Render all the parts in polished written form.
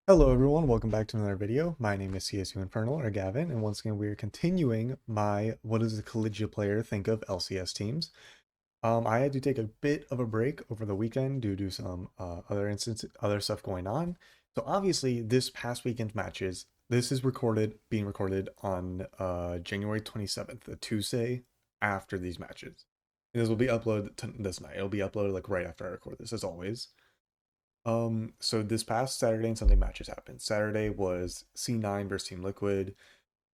Hello everyone, welcome back to another video. My name is CSU Infernal, or Gavin, and once again we are continuing my What does a Collegiate player think of LCS teams? I had to take a bit of a break over the weekend due to some other stuff going on. So obviously this past weekend's matches, this is being recorded on January 27th, a Tuesday after these matches. And this will be uploaded this night. It'll be uploaded like right after I record this, as always. So this past Saturday and Sunday matches happened. Saturday was C9 versus Team Liquid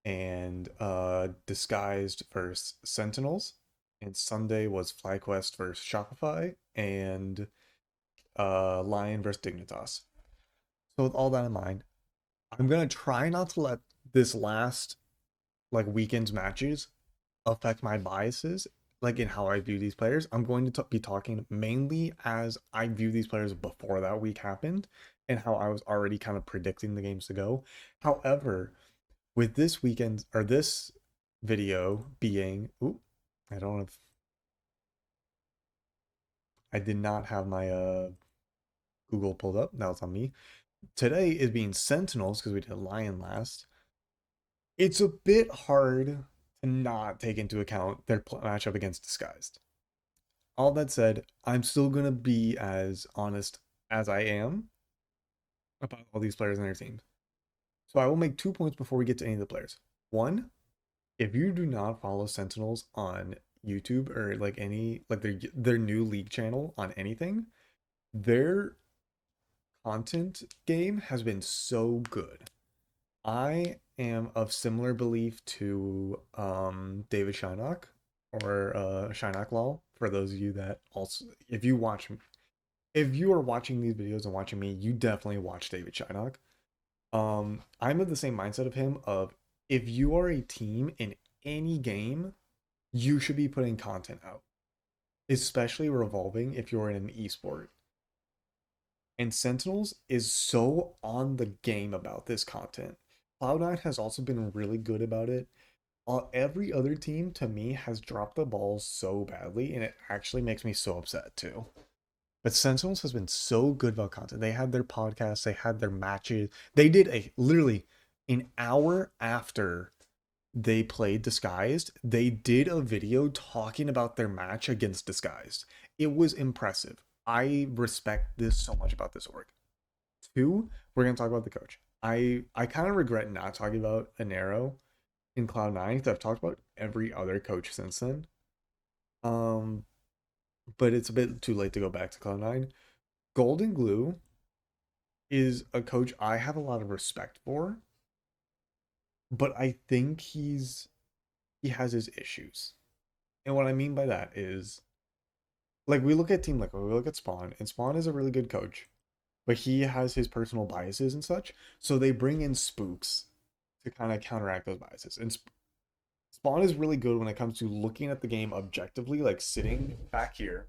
and Disguised versus Sentinels. And Sunday was FlyQuest versus Shopify and Lion versus Dignitas. So with all that in mind, I'm gonna try not to let this last like weekend's matches affect my biases like in how I view these players. I'm going to be talking mainly as I view these players before that week happened and how I was already kind of predicting the games to go. However, with this weekend or this video being, I don't have, I did not have my Google pulled up. Now it's on me. Today is being Sentinels because we did Lion last. It's a bit hard to not take into account their matchup against Disguised. All that said, I'm still going to be as honest as I am about all these players and their teams. So I will make 2 points before we get to any of the players. One, if you do not follow Sentinels on YouTube or like their new league channel on anything, their content game has been so good. I am of similar belief to David Shynock or Shynock Law. For those of you that also, if you are watching these videos and watching me, you definitely watch David Shynock. I'm of the same mindset of him of if you are a team in any game, you should be putting content out, especially revolving if you're in an esport. And Sentinels is so on the game about this content. Cloud9 has also been really good about it. Every other team to me has dropped the ball so badly, and it actually makes me so upset too. But Sentinels has been so good about content. They had their podcasts, they had their matches. They did a literally an hour after they played Disguised, they did a video talking about their match against Disguised. It was impressive. I respect this so much about this org. Two, we're gonna talk about the coach. I kind of regret not talking about Anero in Cloud9 because I've talked about every other coach since then. Um, but it's a bit too late to go back to Cloud9. Golden Glue is a coach I have a lot of respect for, but I think he has his issues. And what I mean by that is like we look at Team Liquid, we look at Spawn, and Spawn is a really good coach, but he has his personal biases and such. So they bring in spooks to kind of counteract those biases. And Spawn is really good when it comes to looking at the game objectively, like sitting back here,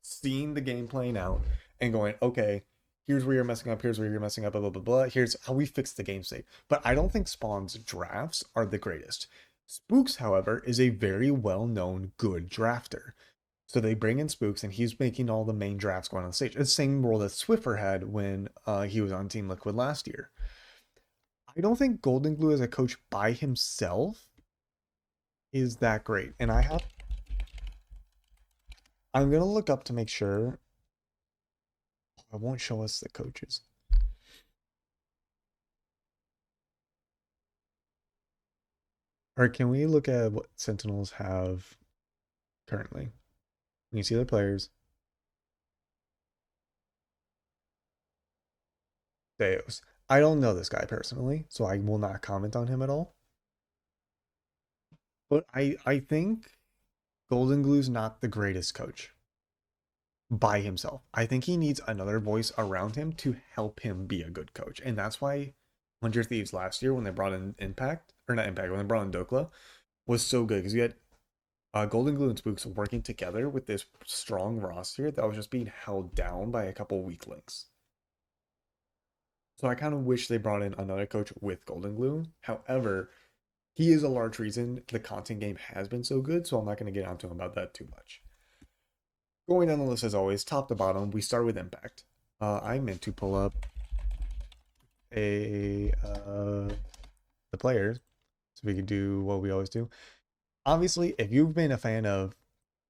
seeing the game playing out, and going, okay, here's where you're messing up, here's where you're messing up, blah, blah, blah, blah. Here's how we fix the game state. But I don't think Spawn's drafts are the greatest. Spooks, however, is a very well known good drafter. So they bring in Spooks, and he's making all the main drafts going on the stage. It's the same role that Swiffer had when he was on Team Liquid last year. I don't think Golden Glue as a coach by himself is that great. And I'm gonna look up to make sure. I won't show us the coaches. Or can we look at what Sentinels have currently? You see the players. Deos. I don't know this guy personally, so I will not comment on him at all. But I think Golden Glue's not the greatest coach by himself. I think he needs another voice around him to help him be a good coach. And that's why 100 Thieves last year when they brought in Impact, or not Impact, when they brought in Dokla, was so good because you had Golden Glue and Spooks working together with this strong roster that was just being held down by a couple weak links. So I kind of wish they brought in another coach with Golden Glue. However, he is a large reason the content game has been so good, so I'm not going to get onto him about that too much. Going down the list as always, top to bottom, we start with Impact. I meant to pull up the players so we could do what we always do. Obviously, if you've been a fan of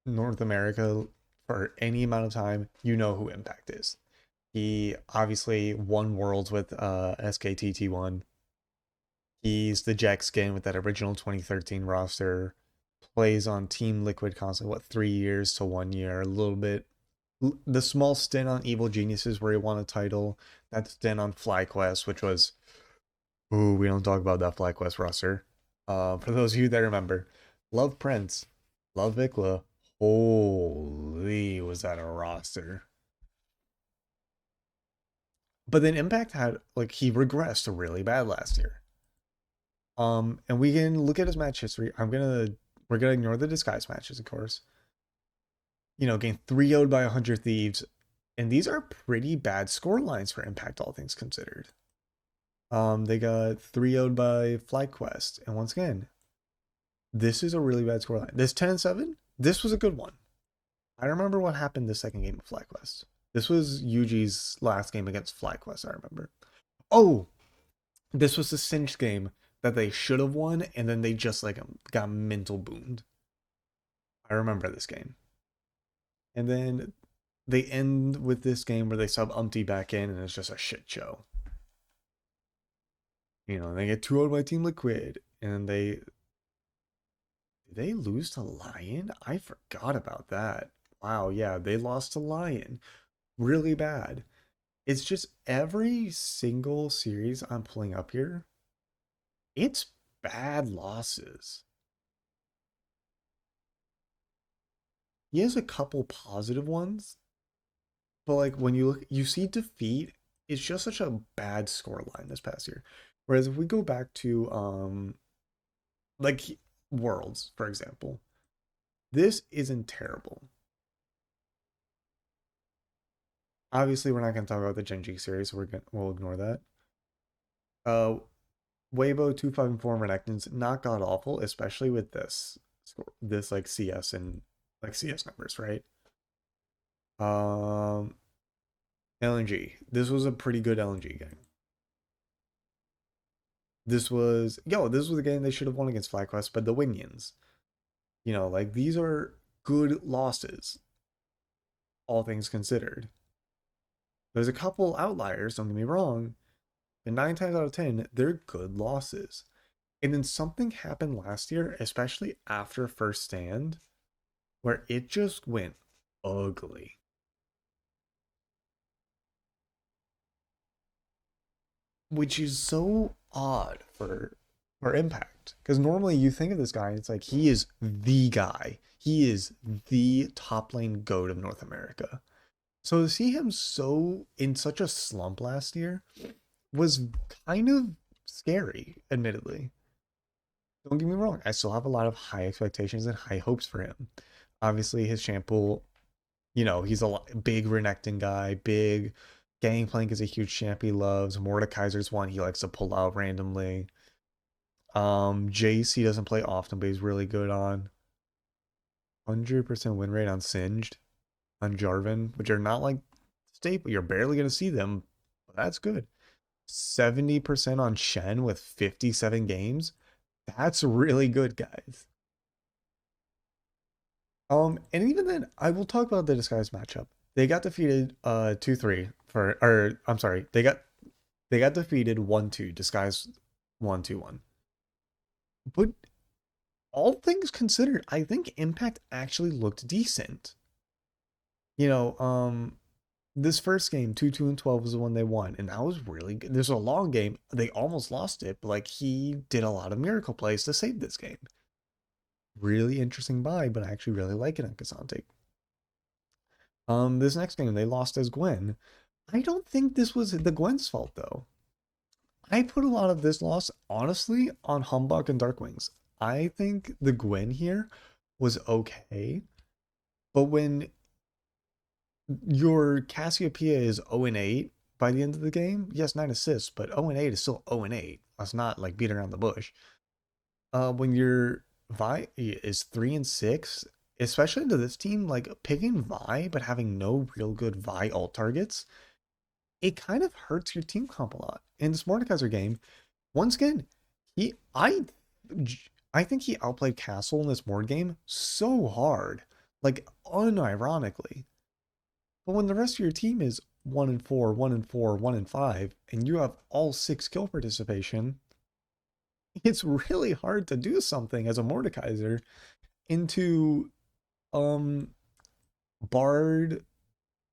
North America for any amount of time, you know who Impact is. He obviously won Worlds with SKTT1. He's the Jack skin with that original 2013 roster. Plays on Team Liquid constantly, what, 3 years to 1 year, a little bit. The small stint on Evil Geniuses where he won a title, that stint on FlyQuest, which was, ooh, we don't talk about that FlyQuest roster. For those of you that remember, love Prince, love Vikla. Holy, was that a roster? But then Impact had like he regressed really bad last year. And we can look at his match history. We're gonna ignore the disguise matches, of course. You know, getting 3-0'd by 100 Thieves, and these are pretty bad score lines for Impact, all things considered. They got 3-0'd by FlyQuest, and once again, this is a really bad score line. This 10-7, this was a good one. I remember what happened the second game of FlyQuest. This was Yuji's last game against FlyQuest, I remember. Oh, this was the cinch game that they should have won, and then they just like got mental boomed. I remember this game. And then they end with this game where they sub Umpty back in, and it's just a shit show. You know, they get 2-0 by Team Liquid, and did they lose to Lion? I forgot about that. Wow, yeah, they lost to Lion. Really bad. It's just every single series I'm pulling up here, it's bad losses. He has a couple positive ones, but like when you look, you see defeat, it's just such a bad score line this past year. Whereas if we go back to like Worlds, for example, this isn't terrible. Obviously, we're not going to talk about the Genji series, so we'll ignore that. Uh, Weibo 254 Renekton's not god awful, especially with this like CS and like CS numbers, right? Um, LNG. This was a pretty good LNG game. This was a game they should have won against FlyQuest, but the Winions. You know, like these are good losses, all things considered. There's a couple outliers, don't get me wrong, and 9 times out of 10, they're good losses. And then something happened last year, especially after first stand, where it just went ugly. Which is so odd for Impact. Because normally you think of this guy, it's like he is the guy. He is the top lane goat of North America. So to see him so in such a slump last year was kind of scary, admittedly. Don't get me wrong, I still have a lot of high expectations and high hopes for him. Obviously, his shampoo, you know, he's big Renekton guy, big Gangplank is a huge champ he loves. Mordekaiser's one he likes to pull out randomly. Jace he doesn't play often, but he's really good on. 100% win rate on Singed, on Jarvan, which are not like staple. You're barely gonna see them, but that's good. 70% on Shen with 57 games. That's really good, guys. And even then, I will talk about the disguise matchup. They got defeated 2-3 for or I'm sorry, they got defeated 1-2, disguise 1-2-1. But all things considered, I think Impact actually looked decent. You know, this first game, 2-2 and 12 was the one they won, and that was really good. There's a long game. They almost lost it, but like he did a lot of miracle plays to save this game. Really interesting buy, but I actually really like it on Cassante. This next game they lost as Gwen. I don't think this was the Gwen's fault though. I put a lot of this loss honestly on Humbug and Darkwings. I think the Gwen here was okay, but when your Cassiopeia is 0-8 by the end of the game, yes, 9 assists, but 0-8 is still 0-8. Let's not like beat around the bush. When your Vi is 3-6, especially to this team, like picking Vi but having no real good Vi ult targets, it kind of hurts your team comp a lot. in this Mordekaiser game, once again, he I think he outplayed Castle in this Mord game so hard, like unironically. But when the rest of your team is 1-4, 1-4, 1-5, and you have all six kill participation, it's really hard to do something as a Mordekaiser into um Bard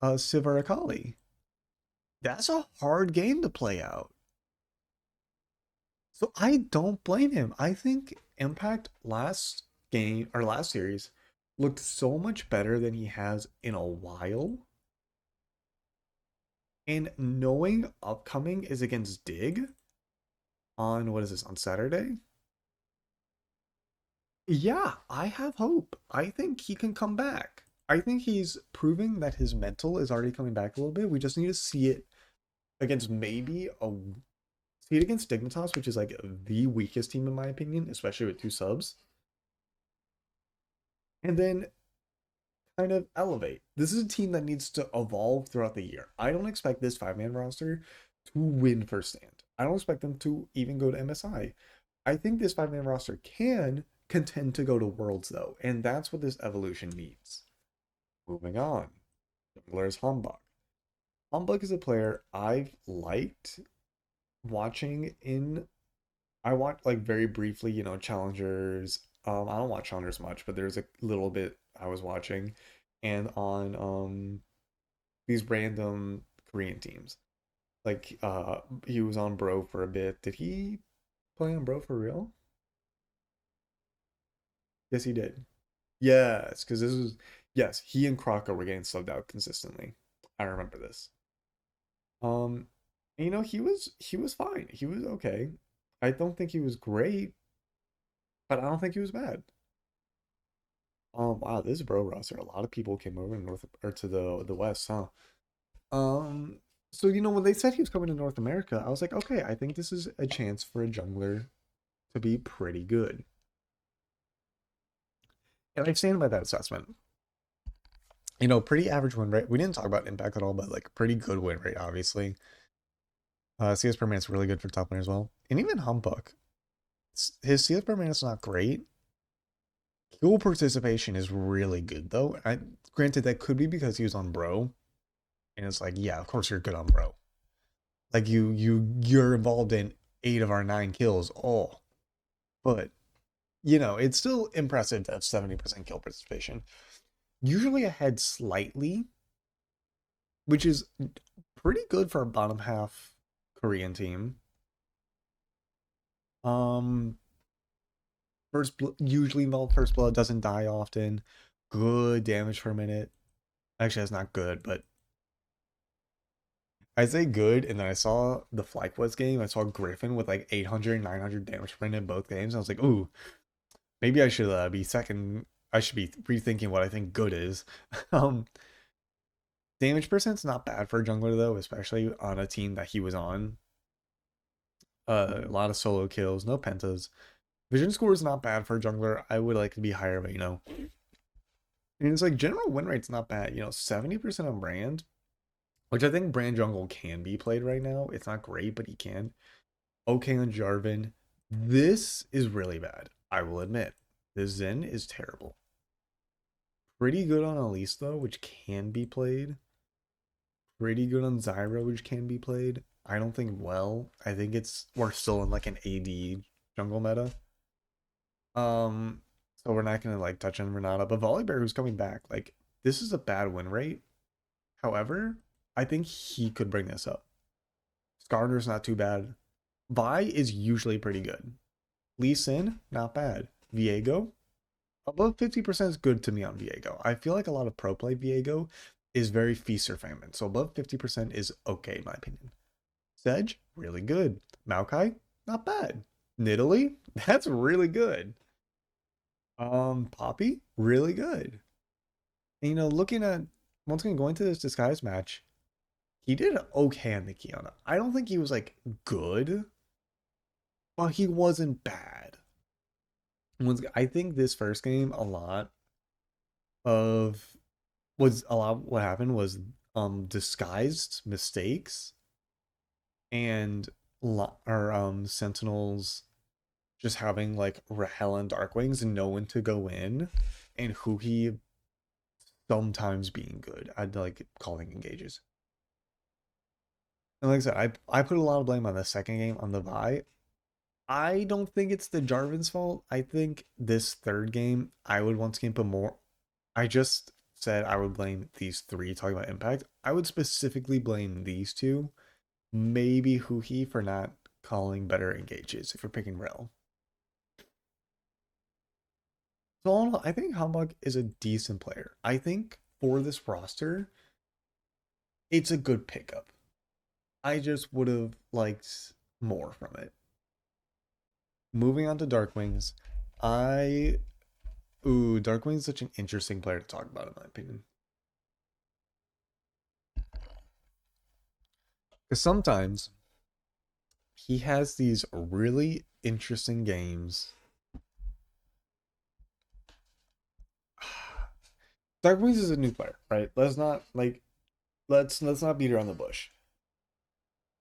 Sivarakali. That's a hard game to play out. So I don't blame him. I think Impact last game or last series looked so much better than he has in a while. And knowing upcoming is against Dig on what is this on Saturday? Yeah, I have hope. I think he can come back. I think he's proving that his mental is already coming back a little bit. We just need to see it against maybe a see it against Dignitas, which is like the weakest team in my opinion, especially with two subs. And then kind of elevate. This is a team that needs to evolve throughout the year. I don't expect this five-man roster to win first stand. I don't expect them to even go to MSI. I think this five-man roster can contend to go to Worlds though, and that's what this evolution needs. Moving on. Jungler's Humbug. Humbug is a player I've liked watching in I watched like very briefly, challengers. I don't watch challengers much, but there's a little bit I was watching, and on these random Korean teams. Like he was on Bro for a bit. Did he play on Bro for real? Yes, he did. Yes, because this was yes, he and Crocker were getting subbed out consistently. I remember this. Um, he was fine. He was okay. I don't think he was great, but I don't think he was bad. Wow, this is bro roster. A lot of people came over to North or to the West, huh? Um, so when they said he was coming to North America, I was like, okay, I think this is a chance for a jungler to be pretty good. And I stand by that assessment. Pretty average win rate. We didn't talk about impact at all, but like pretty good win rate, obviously. CS per minute's really good for top lane as well. And even Humbug. His CS per minute's not great. Kill participation is really good though. Granted that could be because he was on Bro. And it's like, yeah, of course you're good on Bro. Like you're involved in 8 of our 9 kills. Oh. But it's still impressive to have 70% kill participation. Usually ahead slightly, which is pretty good for a bottom half Korean team. Um, usually involved first blood doesn't die often. Good damage per minute. Actually, that's not good, but I say good, and then I saw the FlyQuest game. I saw Griffin with like 800, 900 damage per minute in both games. I was like, ooh, maybe I should be second. I should be rethinking what I think good is. um, Damage percent's not bad for a jungler though, especially on a team that he was on. A lot of solo kills, no pentas. Vision score is not bad for a jungler. I would like to be higher, but and it's like general win rate's not bad. 70% on Brand, which I think Brand jungle can be played right now. It's not great, but he can. Okay on Jarvan. This is really bad. I will admit. This Zen is terrible. Pretty good on Elise though, which can be played. Pretty good on Zyra, which can be played. I don't think well. I think we're still in like an AD jungle meta. So we're not gonna like touch on Renata, but Volibear who's coming back, like this is a bad win rate. However, I think he could bring this up. Skarner's not too bad. Vi is usually pretty good. Lee Sin, not bad. Viego, above 50% is good to me on Viego. I feel like a lot of pro play Viego is very feast or famine. So above 50% is okay in my opinion. Sedge, really good. Maokai, not bad. Nidalee, that's really good. Poppy, really good. And, looking at once again going to this disguise match, he did okay on the Kiana. I don't think he was like good, but he wasn't bad. I think this first game of a lot what happened was disguised mistakes and or Sentinels just having like Rahel and Darkwings and no one to go in, and Huhi sometimes being good at like calling engages. And like I said, I put a lot of blame on the second game on the Vi. I don't think it's the Jarvan's fault. I think this third game, I would once again put more. I just said I would blame these three talking about impact. I would specifically blame these two, maybe Huhi for not calling better engages if you're picking Rel. So all in all, I think Humbug is a decent player. I think for this roster, it's a good pickup. I just would have liked more from it. Moving on to Darkwings, I Darkwing is such an interesting player to talk about in my opinion. Because sometimes he has these really interesting games. Darkwings is a new player, right? Let's not beat around the bush.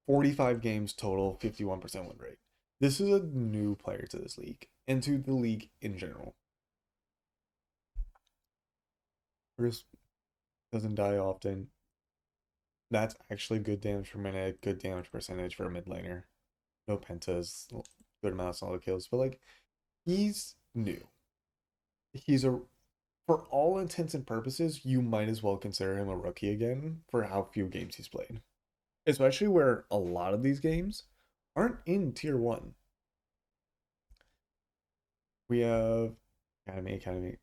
45 games total, 51% win rate. This is a new player to this league and to the league in general. First doesn't die often. That's actually good damage per minute, good damage percentage for a mid laner. No pentas, good amount of solid kills, but like he's new. He's a For all intents and purposes, you might as well consider him a rookie again for how few games he's played. Especially where a lot of these games aren't in tier one. We have Academy.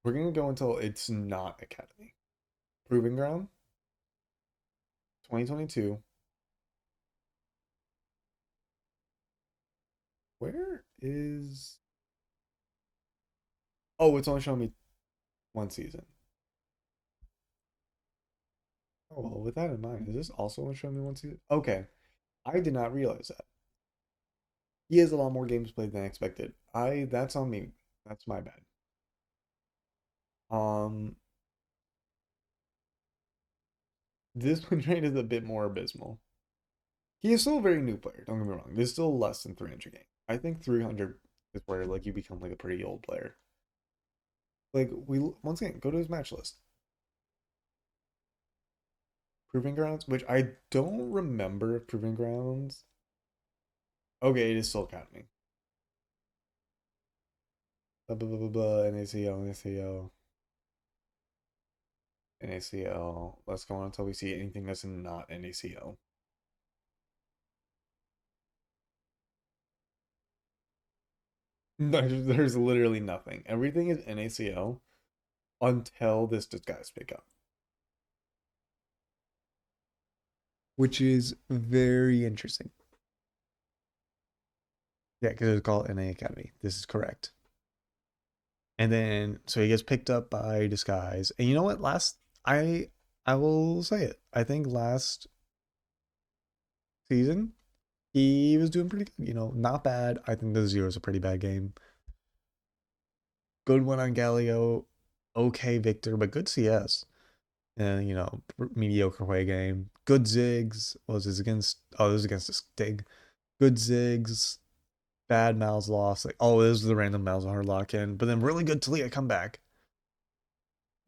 We're gonna go until it's not Academy. Proving Ground, 2022. Where is Oh, it's only showing me one season. Oh well, with that in mind, is this also only showing me one season? Okay. I did not realize that. He has a lot more games played than I expected. I That's on me. That's my bad. Um this win rate is a bit more abysmal. He is still a very new player, don't get me wrong. This is still less than 300 games. I think 300 is where like you become like a pretty old player. Like we once again go to his match list. Proving Grounds, which I don't remember if Proving Grounds. Okay, it is still Academy. Blah, blah, blah, blah, blah, NACL, NACL, NACL. Let's go on until we see anything that's not NACL. There's literally nothing. Everything is NACL until this disguise pickup, which is very interesting. Yeah, because it's called NA Academy. This is correct. And then so he gets picked up by disguise. And you know what? I I will say it. I think last season he was doing pretty good. Not bad. I think the zero is a pretty bad game. Good one on Galio. Okay, Victor, but good CS. And mediocre away game. Good Ziggs. Was this against? Oh, this was against a Stig. Good Ziggs. Bad Mal's loss. Like, oh, this was the random Malzahar lock in. But then really good Talia comeback.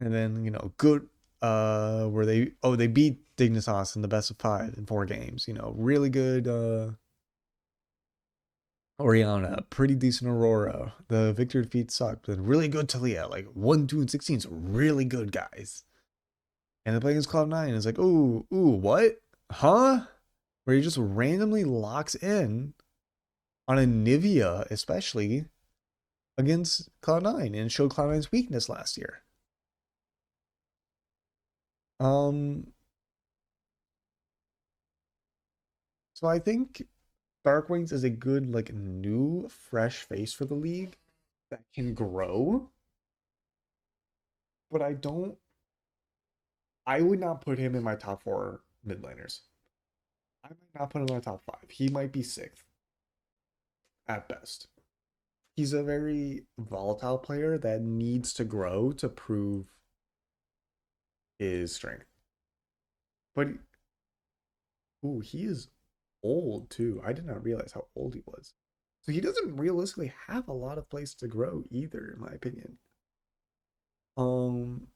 And then, good where they beat Dignitas in the best of 5 in 4 games. Really good Oriana, pretty decent Aurora. The Victor defeat sucked, but really good Talia. Like 1, 2, and 16 is really good guys. And they're playing against Cloud9. It's like, ooh, what? Huh? Where he just randomly locks in on a Nivea, especially against Cloud9 and showed Cloud9's weakness last year. Um, so I think Darkwings is a good, like, new, fresh face for the league that can grow. But I would not put him in my top 4 mid laners. I might not put him in my top 5. He might be 6th at best. He's a very volatile player that needs to grow to prove his strength. But, he is. old too. I did not realize how old he was. So he doesn't realistically have a lot of place to grow either, in my opinion. Um,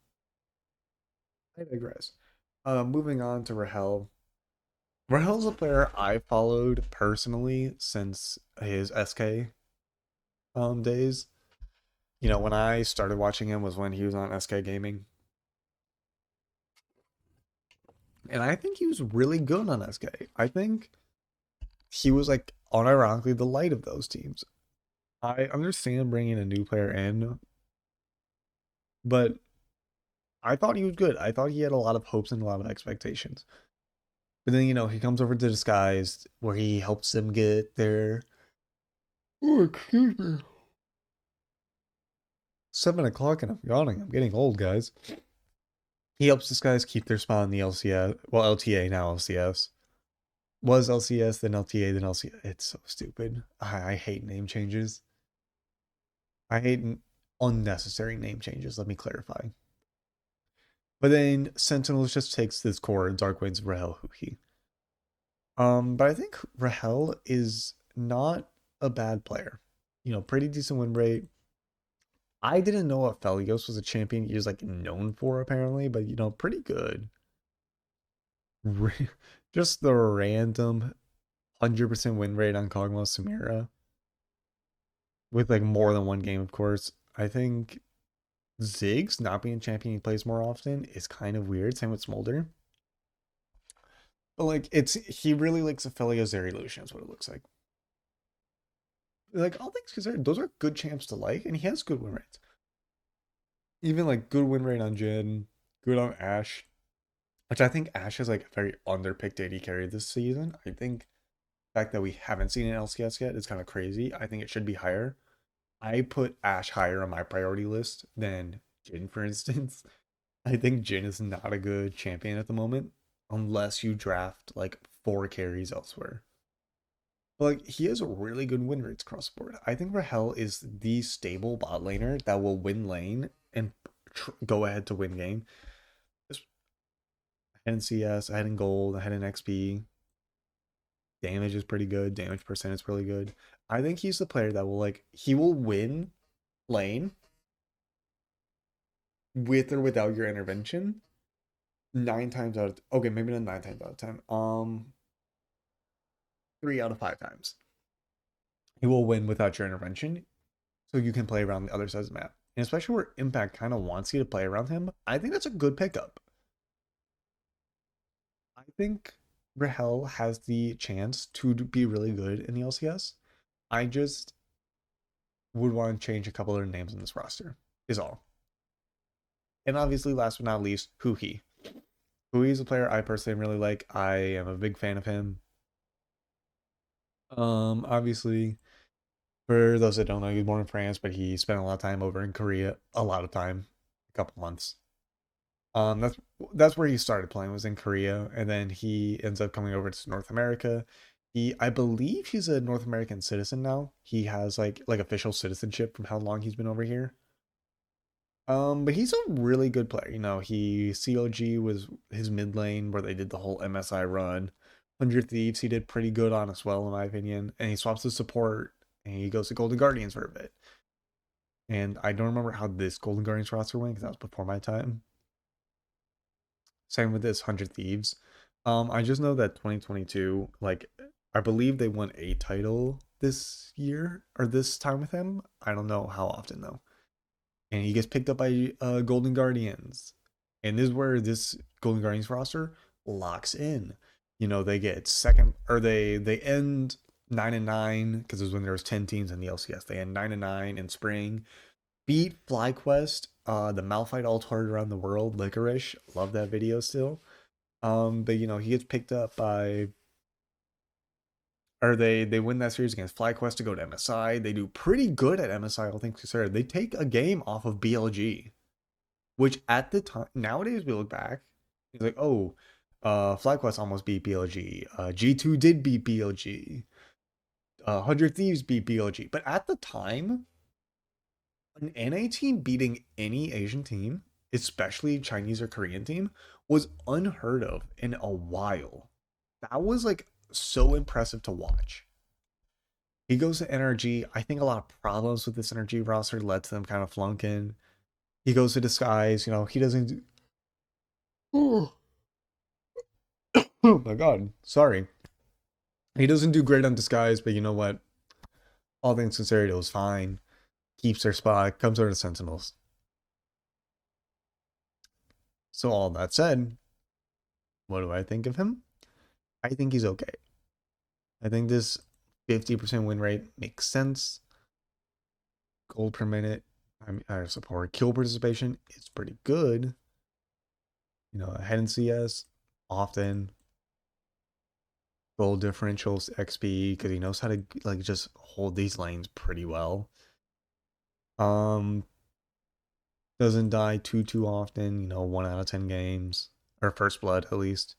I digress. Moving on to Rahel. Rahel's a player I followed personally since his SK days. You know, when I started watching him was when he was on SK Gaming. And I think he was really good on SK. I think he was like unironically the light of those teams. I understand bringing a new player in, but I thought he was good. I thought he had a lot of hopes and a lot of expectations. But then, he comes over to Disguised where he helps them get their. Oh, excuse me. 7 o'clock and I'm yawning. I'm getting old, guys. He helps these guys keep their spot in the LCS. Well, LTA, now LCS. Was LCS, then LTA, then LCS. It's so stupid. I hate name changes. I hate unnecessary name changes. Let me clarify. But then Sentinels just takes this core Dark Wings Rahel Huhi. But I think Rahel is not a bad player. Pretty decent win rate. I didn't know Aphelios was a champion he was like known for apparently, but pretty good. Just the random 100% win rate on Kog'Maw Samira with like more than one game, of course. I think Ziggs not being a champion he plays more often is kind of weird. Same with Smolder. But like he really likes Aphelios Air Illusion is what it looks like. Like all things considered, those are good champs to like, and he has good win rates. Even like good win rate on Jin, good on Ashe, which I think Ashe is like a very underpicked AD carry this season. I think the fact that we haven't seen an LCS yet is kind of crazy. I think it should be higher. I put Ashe higher on my priority list than Jin, for instance. I think Jin is not a good champion at the moment unless you draft like 4 carries elsewhere. But like he has really good win rates across the board. I think Rahel is the stable bot laner that will win lane and go ahead to win game. Ahead in CS, ahead in gold, ahead in XP. Damage is pretty good. Damage percent is really good. I think he's the player that he will win lane with or without your intervention 9 times out of okay, maybe not 9 times out of 10. 3 out of 5 times. He will win without your intervention. So you can play around the other side of the map. And especially where Impact kind of wants you to play around him, I think that's a good pickup. I think Rahel has the chance to be really good in the LCS. I just would want to change a couple of names in this roster, is all. And obviously, last but not least, Huhi. Huhi is a player I personally really like. I am a big fan of him. Obviously, for those that don't know, he was born in France, but he spent a lot of time over in Korea. A lot of time, a couple months. That's where he started playing, was in Korea, and then he ends up coming over to North America. I believe he's a North American citizen now. He has like official citizenship from how long he's been over here. But he's a really good player. He COG was his mid lane where they did the whole MSI run. 100 Thieves he did pretty good on as well, in my opinion. And he swaps to support and he goes to Golden Guardians for a bit. And I don't remember how this Golden Guardians roster went because that was before my time. Same with this 100 Thieves. I just know that 2022, like, I believe they won a title this year or this time with him. I don't know how often though. And he gets picked up by Golden Guardians. And this is where this Golden Guardians roster locks in. They get second, or they end 9-9 because it was when there was 10 teams in the LCS. They end 9-9 in spring. Beat FlyQuest, the Malphite all toured around the world. Licorice, love that video still. But he gets picked up by, or they win that series against FlyQuest to go to MSI. They do pretty good at MSI, all things considered. They take a game off of BLG, which at the time, nowadays we look back, it's like, oh, FlyQuest almost beat BLG. G2 did beat BLG. 100 Thieves beat BLG. But at the time, an NA team beating any Asian team, especially Chinese or Korean team, was unheard of in a while. That was like so impressive to watch. He goes to NRG. I think a lot of problems with this NRG roster led to them kind of flunking. He goes to Disguise. He doesn't. Oh, oh my god. Sorry. He doesn't do great on Disguise, but you know what? All things considered, it was fine. Keeps their spot. Comes over to Sentinels. So all that said, what do I think of him? I think he's okay. I think this 50% win rate makes sense. Gold per minute, I support kill participation. It's pretty good. Head in CS often. Gold differentials, XP, because he knows how to like just hold these lanes pretty well. Doesn't die too often. 1 out of 10 games, or first blood at least.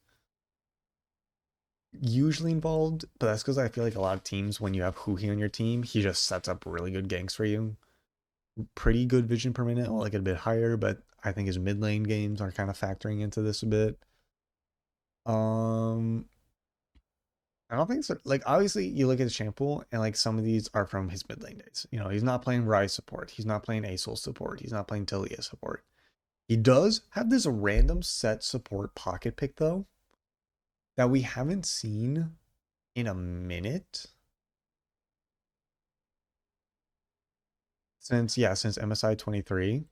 Usually involved, but that's because I feel like a lot of teams, when you have Huhi on your team, he just sets up really good ganks for you. Pretty good vision per minute, like a bit higher, but I think his mid lane games are kind of factoring into this a bit. I don't think so. Like, obviously, you look at his champ pool, and like some of these are from his mid lane days. He's not playing Rise support. He's not playing ASOL support. He's not playing Tilia support. He does have this random set support pocket pick though that we haven't seen in a minute since MSI 23.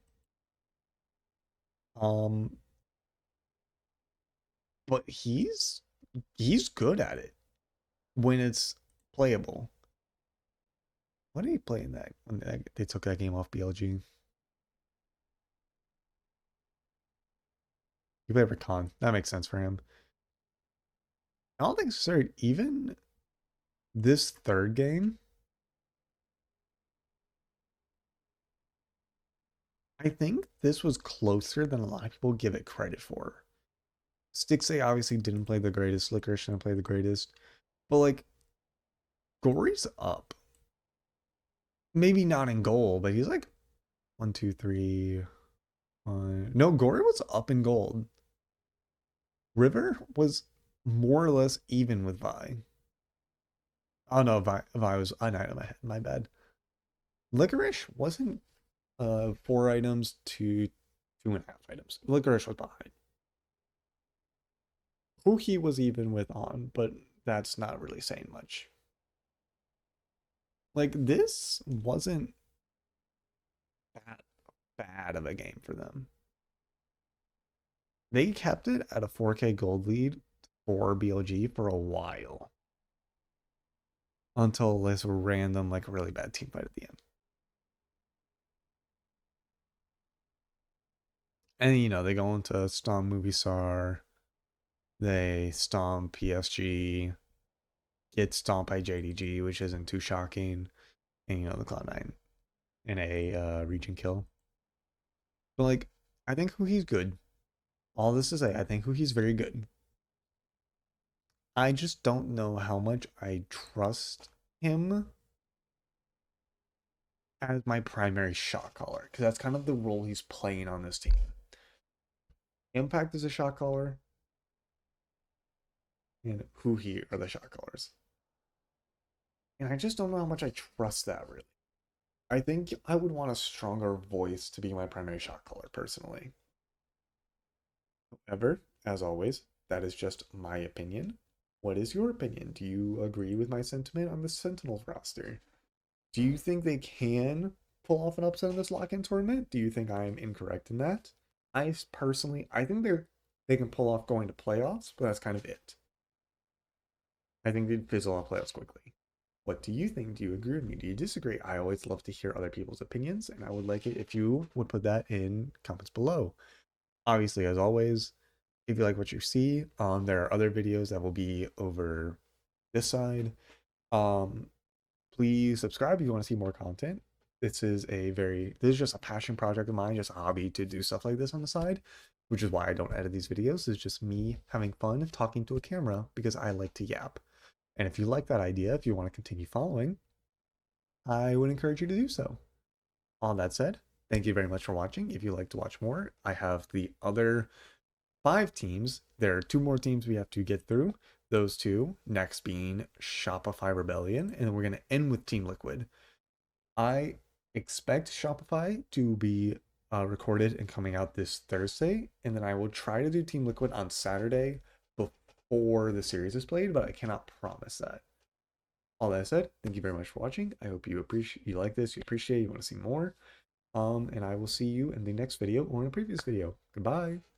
But he's good at it when it's playable. What did he play in that when they took that game off BLG? He played for Con. That makes sense for him. I don't think so. Even this third game, I think this was closer than a lot of people give it credit for. Stixay obviously didn't play the greatest. Licorice didn't play the greatest. But like, Gory's up. Maybe not in goal, but he's like 1, 2, 3. No, Gory was up in gold. River was more or less even with Vi. Oh no, Vi was I know my bad. Licorice wasn't 4 items to 2.5 items. Licorice was behind. Who he was even with on, but that's not really saying much. Like, this wasn't that bad of a game for them. They kept it at a 4K gold lead for BLG for a while. Until this random, like, really bad team fight at the end. And, they go into Stomp Movie Star. They stomp PSG. Get stomped by JDG, which isn't too shocking. And, the Cloud9 in a region kill. But, like, I think he's good. All this to say, I think he's very good. I just don't know how much I trust him as my primary shot caller, because that's kind of the role he's playing on this team. Impact is a shot caller, and Huhi are the shot callers. And I just don't know how much I trust that, really. I think I would want a stronger voice to be my primary shot caller, personally. However, as always, that is just my opinion. What is your opinion? Do you agree with my sentiment on the Sentinels roster? Do you think they can pull off an upset in this lock-in tournament? Do you think I am incorrect in that? I think they can pull off going to playoffs, but that's kind of it. I think they'd fizzle out playoffs quickly. What do you think? Do you agree with me? Do you disagree? I always love to hear other people's opinions, and I would like it if you would put that in comments below. Obviously, as always, if you like what you see, there are other videos that will be over this side. Please subscribe if you want to see more content. This is just a passion project of mine, just a hobby to do stuff like this on the side, which is why I don't edit these videos. It's just me having fun talking to a camera because I like to yap. And if you like that idea, if you want to continue following, I would encourage you to do so. All that said, thank you very much for watching. If you'd like to watch more, I have the other 5 teams. There are 2 more teams we have to get through. those two. Next being Shopify Rebellion, and then we're gonna end with Team Liquid. I expect Shopify to be recorded and coming out this Thursday, and then I will try to do Team Liquid on Saturday before the series is played, but I cannot promise that. All that said, thank you very much for watching. I hope you like this, you appreciate, you want to see more. And I will see you in the next video or in a previous video. Goodbye.